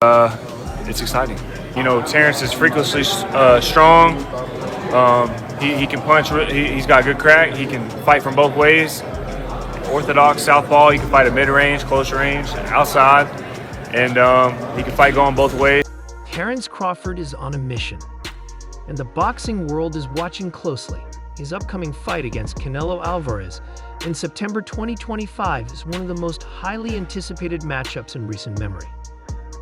It's exciting. You know, Terence is freakishly strong. He can punch. He's got good crack. He can fight from both ways. Orthodox southpaw. He can fight at mid-range, close range, outside, and he can fight going both ways. Terence Crawford is on a mission, and the boxing world is watching closely. His upcoming fight against Canelo Alvarez in September 2025 is one of the most highly anticipated matchups in recent memory.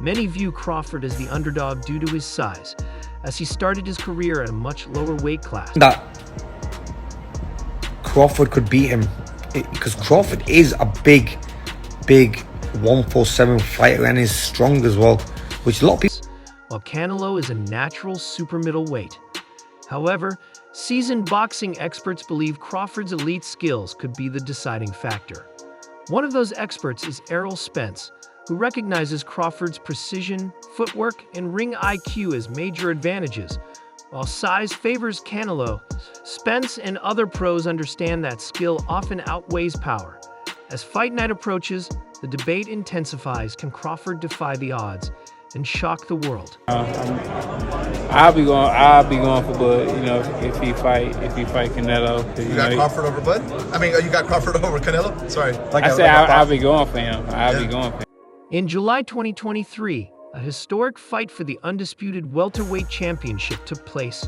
Many view Crawford as the underdog due to his size, as he started his career at a much lower weight class. That Crawford could beat him, because Crawford is a big 147 fighter and is strong as well, which a lot of people. While Canelo is a natural super middleweight. However, seasoned boxing experts believe Crawford's elite skills could be the deciding factor. One of those experts is Errol Spence, who recognizes Crawford's precision, footwork, and ring IQ as major advantages. While size favors Canelo, Spence and other pros understand that skill often outweighs power. As fight night approaches, the debate intensifies. Can Crawford defy the odds and shock the world? I'll be going for Bud. You know, if he fight Canelo. You got Crawford over Bud? I mean, you got Crawford over Canelo? Sorry. I'll be going for him. I'll be going for him. In July 2023, a historic fight for the undisputed welterweight championship took place,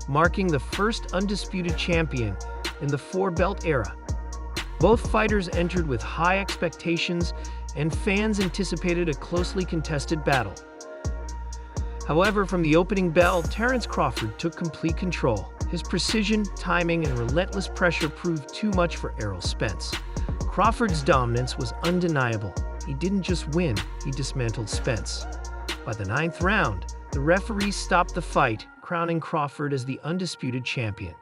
marking the first undisputed champion in the four-belt era. Both fighters entered with high expectations, and fans anticipated a closely contested battle. However, from the opening bell, Terence Crawford took complete control. His precision, timing, and relentless pressure proved too much for Errol Spence. Crawford's dominance was undeniable. He didn't just win, he dismantled Spence. By the 9th round, the referee stopped the fight, crowning Crawford as the undisputed champion.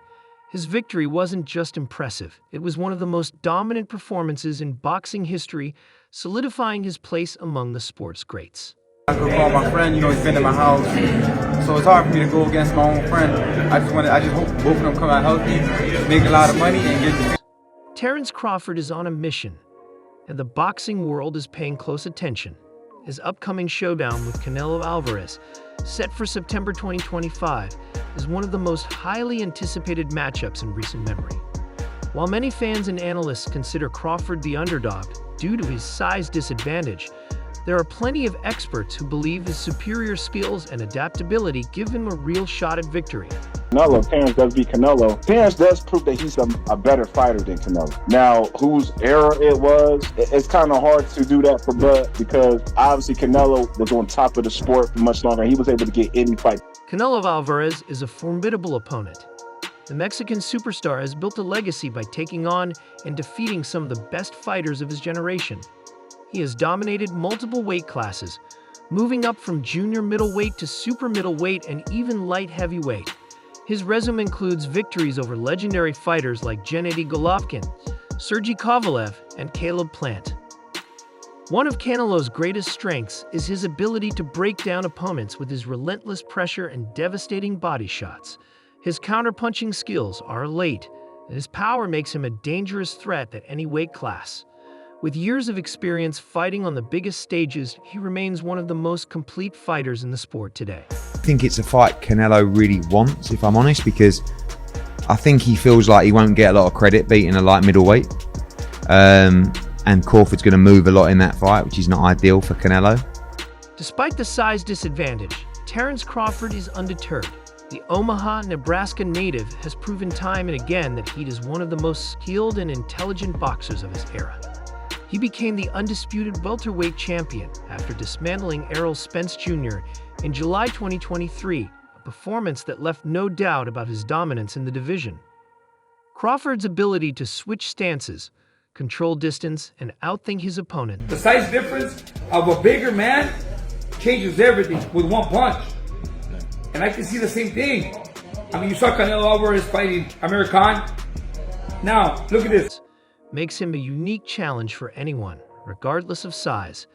His victory wasn't just impressive, it was one of the most dominant performances in boxing history, solidifying his place among the sport's greats. I go call my friend, you know, he's been in my house, so it's hard for me to go against my own friend. I just hope both of them come out healthy, make a lot of money, and get. Terence Crawford is on a mission, and the boxing world is paying close attention. His upcoming showdown with Canelo Alvarez, set for September 2025, is one of the most highly anticipated matchups in recent memory. While many fans and analysts consider Crawford the underdog due to his size disadvantage, there are plenty of experts who believe his superior skills and adaptability give him a real shot at victory. Terence does beat Canelo. Terence does prove that he's a better fighter than Canelo. Now, whose era it was, it's kind of hard to do that for Bud, because obviously Canelo was on top of the sport for much longer. He was able to get any fight. Canelo Alvarez is a formidable opponent. The Mexican superstar has built a legacy by taking on and defeating some of the best fighters of his generation. He has dominated multiple weight classes, moving up from junior middleweight to super middleweight and even light heavyweight. His resume includes victories over legendary fighters like Gennady Golovkin, Sergey Kovalev, and Caleb Plant. One of Canelo's greatest strengths is his ability to break down opponents with his relentless pressure and devastating body shots. His counterpunching skills are elite, and his power makes him a dangerous threat at any weight class. With years of experience fighting on the biggest stages, he remains one of the most complete fighters in the sport today. I think it's a fight Canelo really wants, if I'm honest, because I think he feels like he won't get a lot of credit beating a light middleweight. And Crawford's going to move a lot in that fight, which is not ideal for Canelo. Despite the size disadvantage, Terence Crawford is undeterred. The Omaha, Nebraska native has proven time and again that he is one of the most skilled and intelligent boxers of his era. He became the undisputed welterweight champion after dismantling Errol Spence Jr. in July 2023, a performance that left no doubt about his dominance in the division. Crawford's ability to switch stances, control distance, and outthink his opponent. The size difference of a bigger man changes everything with one punch. And I can see the same thing. I mean, you saw Canelo Alvarez fighting Amir Khan. Now, look at this. Makes him a unique challenge for anyone, regardless of size.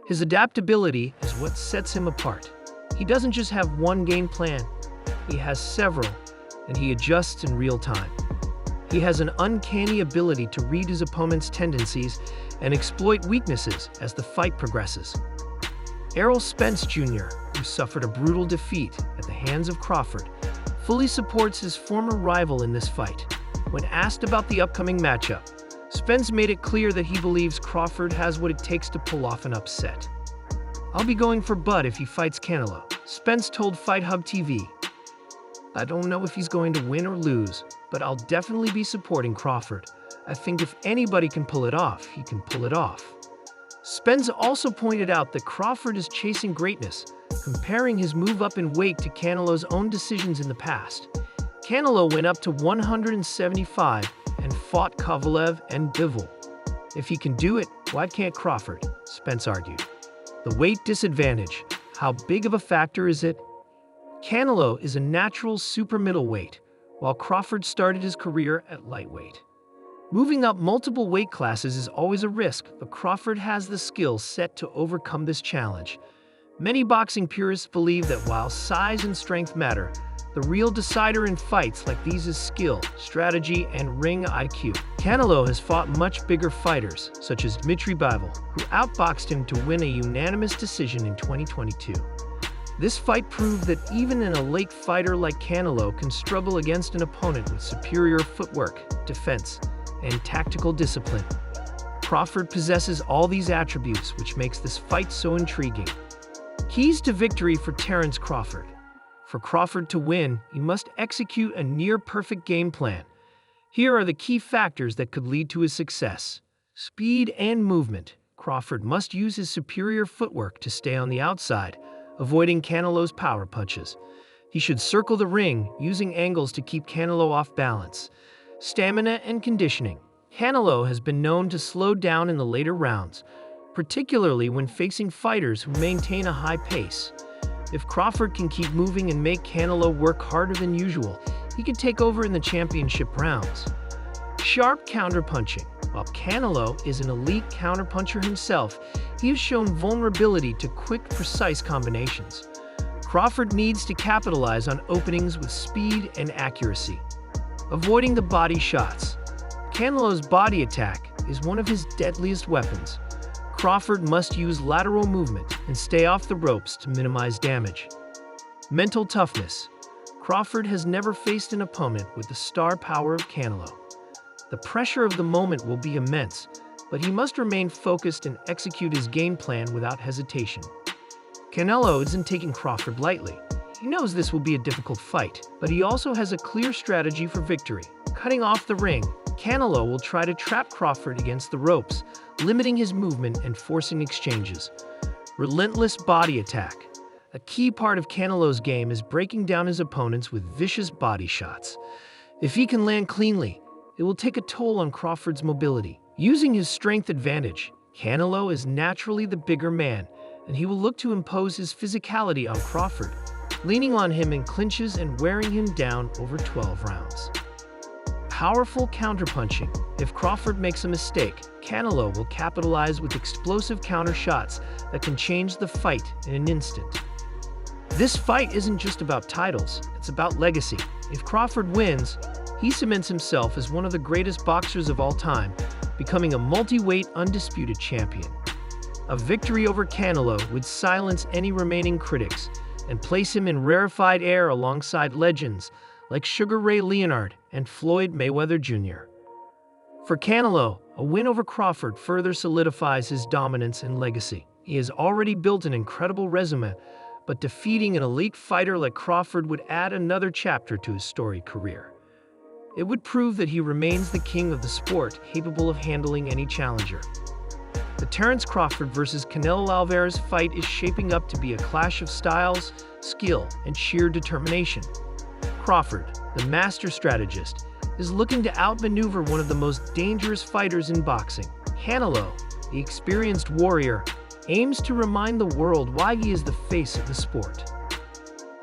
His adaptability is what sets him apart. He doesn't just have one game plan, he has several, and he adjusts in real time. He has an uncanny ability to read his opponent's tendencies and exploit weaknesses as the fight progresses. Errol Spence Jr., who suffered a brutal defeat at the hands of Crawford, fully supports his former rival in this fight. When asked about the upcoming matchup, Spence made it clear that he believes Crawford has what it takes to pull off an upset. "I'll be going for Bud if he fights Canelo," Spence told Fight Hub TV. "I don't know if he's going to win or lose, but I'll definitely be supporting Crawford. I think if anybody can pull it off, he can pull it off." Spence also pointed out that Crawford is chasing greatness, comparing his move up in weight to Canelo's own decisions in the past. Canelo went up to 175 and fought Kovalev and Bivol. "If he can do it, why can't Crawford?" Spence argued. The weight disadvantage. How big of a factor is it? Canelo is a natural super middleweight, while Crawford started his career at lightweight. Moving up multiple weight classes is always a risk, but Crawford has the skill set to overcome this challenge. Many boxing purists believe that while size and strength matter, the real decider in fights like these is skill, strategy, and ring IQ. Canelo has fought much bigger fighters, such as Dmitry Bivol, who outboxed him to win a unanimous decision in 2022. This fight proved that even an elite fighter like Canelo can struggle against an opponent with superior footwork, defense, and tactical discipline. Crawford possesses all these attributes, which makes this fight so intriguing. Keys to victory for Terence Crawford. For Crawford to win, he must execute a near-perfect game plan. Here are the key factors that could lead to his success. Speed and movement. Crawford must use his superior footwork to stay on the outside, avoiding Canelo's power punches. He should circle the ring, using angles to keep Canelo off balance. Stamina and conditioning. Canelo has been known to slow down in the later rounds, particularly when facing fighters who maintain a high pace. If Crawford can keep moving and make Canelo work harder than usual, he could take over in the championship rounds. Sharp counterpunching. While Canelo is an elite counterpuncher himself, he has shown vulnerability to quick, precise combinations. Crawford needs to capitalize on openings with speed and accuracy. Avoiding the body shots. Canelo's body attack is one of his deadliest weapons. Crawford must use lateral movement and stay off the ropes to minimize damage. Mental toughness. Crawford has never faced an opponent with the star power of Canelo. The pressure of the moment will be immense, but he must remain focused and execute his game plan without hesitation. Canelo isn't taking Crawford lightly. He knows this will be a difficult fight, but he also has a clear strategy for victory. Cutting off the ring, Canelo will try to trap Crawford against the ropes, limiting his movement and forcing exchanges. Relentless body attack. A key part of Canelo's game is breaking down his opponents with vicious body shots. If he can land cleanly, it will take a toll on Crawford's mobility. Using his strength advantage, Canelo is naturally the bigger man, and he will look to impose his physicality on Crawford, leaning on him in clinches and wearing him down over 12 rounds. Powerful counterpunching. If Crawford makes a mistake, Canelo will capitalize with explosive counter shots that can change the fight in an instant. This fight isn't just about titles, it's about legacy. If Crawford wins, he cements himself as one of the greatest boxers of all time, becoming a multi-weight undisputed champion. A victory over Canelo would silence any remaining critics and place him in rarefied air alongside legends like Sugar Ray Leonard and Floyd Mayweather Jr. For Canelo, a win over Crawford further solidifies his dominance and legacy. He has already built an incredible resume, but defeating an elite fighter like Crawford would add another chapter to his storied career. It would prove that he remains the king of the sport, capable of handling any challenger. The Terence Crawford vs. Canelo Alvarez fight is shaping up to be a clash of styles, skill, and sheer determination. Crawford, the master strategist, is looking to outmaneuver one of the most dangerous fighters in boxing. Canelo, the experienced warrior, aims to remind the world why he is the face of the sport.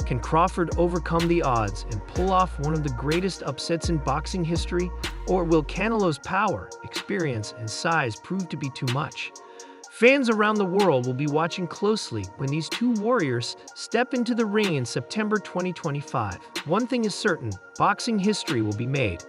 Can Crawford overcome the odds and pull off one of the greatest upsets in boxing history? Or will Canelo's power, experience, and size prove to be too much? Fans around the world will be watching closely when these two warriors step into the ring in September 2025. One thing is certain, boxing history will be made.